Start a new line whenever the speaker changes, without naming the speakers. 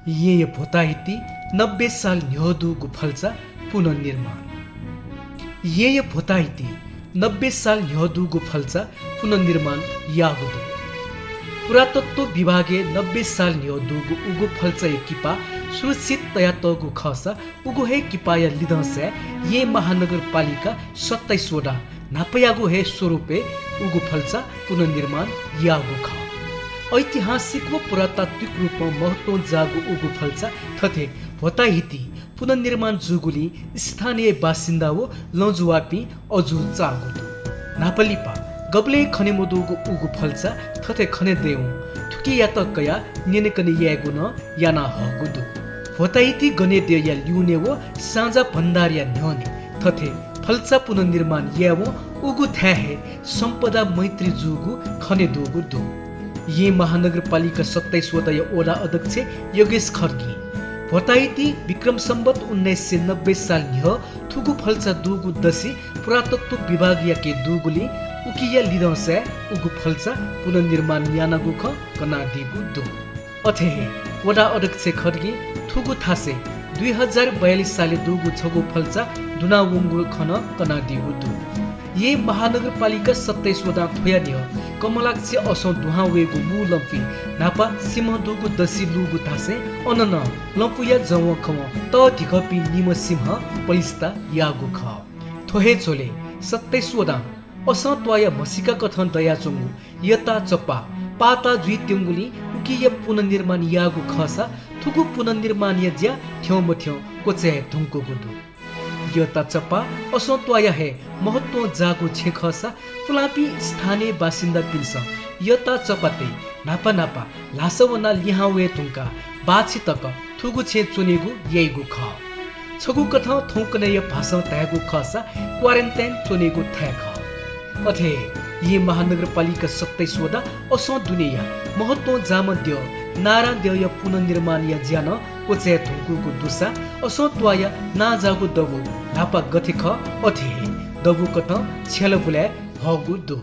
ये भोताहिती 90 साल न्योदु गुफल्चा पुनर्निर्माण ये भोताहिती 90 साल न्योदु गुफल्चा पुनर्निर्माण यागुदु पुरातत्व विभागे 90 साल न्योदु उगु फल्चा किपा सुरक्षित तयातगु खसा उगु हे किपाया लिदसे ये महानगरपालिका 27 वटा नापयागु हे स्वरूपे उगु फल्चा पुनर्निर्माण यागु ख ऐतिहासिक व पुरातात्विक रूपमा महत्व जागु उगु फल्चा थथे भोताहिती पुनर्निर्माण जुगुली स्थानीय बासिन्दा वो लजुवापी अजु चागुदु नापलिपा गबले खनेमुदुगु उगु फल्चा थथे खने देउ थुकी या तकया नेनेकने यागु न याना हगुदु भोताहिती गने देया ल्युने वो साँझा भण्डारिया न्हने थथे फल्चा पुनर्निर्माण यावो उगु थ्याहे सम्पदा मैत्री जुगु खने दुगु दु ये महानगरपालिका 27 वटा ओडा अध्यक्ष योगेश खर्गी भोताहिती विक्रम सम्बत 1990 साल न्ह थुगु फल्चा दुगु दसी पुरातत्व विभाग याके दुगुली उकिया लिदौसे उगु फल्चा पुनर्निर्माण यानागु ख कना दिगु दु अथे वडा अध्यक्ष खर्गी थुगु थासे 2042 साले दुगु छगु फल्चा दुनावुंगु खन कना दिगु दु ये महानगरपालिका 27 वटा थोया न्ह कमलाक्षी असौ दुहा वेगु मु लम्फी नापा सिंहदुगु दसी लुगु थासे अनन लम्पुया जव खव त धिकपि निम सिंह पलिस्ता यागु ख थोहे चोले 27 वटा असौ त्वया मसिका कथन दया चंगु यता चप्पा पाता जुइ त्युंगुली उकिय पुनर्निर्माण यागु खसा थुगु पुनर्निर्माण यज्या थ्यौम थ्यौ कोचे धुंको गुदु यता चप्पा असौ त्वया हे महत्व जागु छेखसा फुलापी स्थानीय बासिन्दा पिल्स यता चपाते नापा नापा लासवना लिहावे तुंका बाछि तक थुगु छे चुनेगु येगु ख छगु कथ थौकने य भाषा त्यागु खसा क्वारेन्टाइन चुनेगु थ्याख अथे ये महानगरपालिका 27 वटा असौ दुनिया महत्व जामद्य नारा देय पुनर्निर्माण या ज्यान कोचे थुंकुगु दुसा असौ त्वया ना जागु दबु नापा गथिख अथे दबु कत छेल बुले हगु दु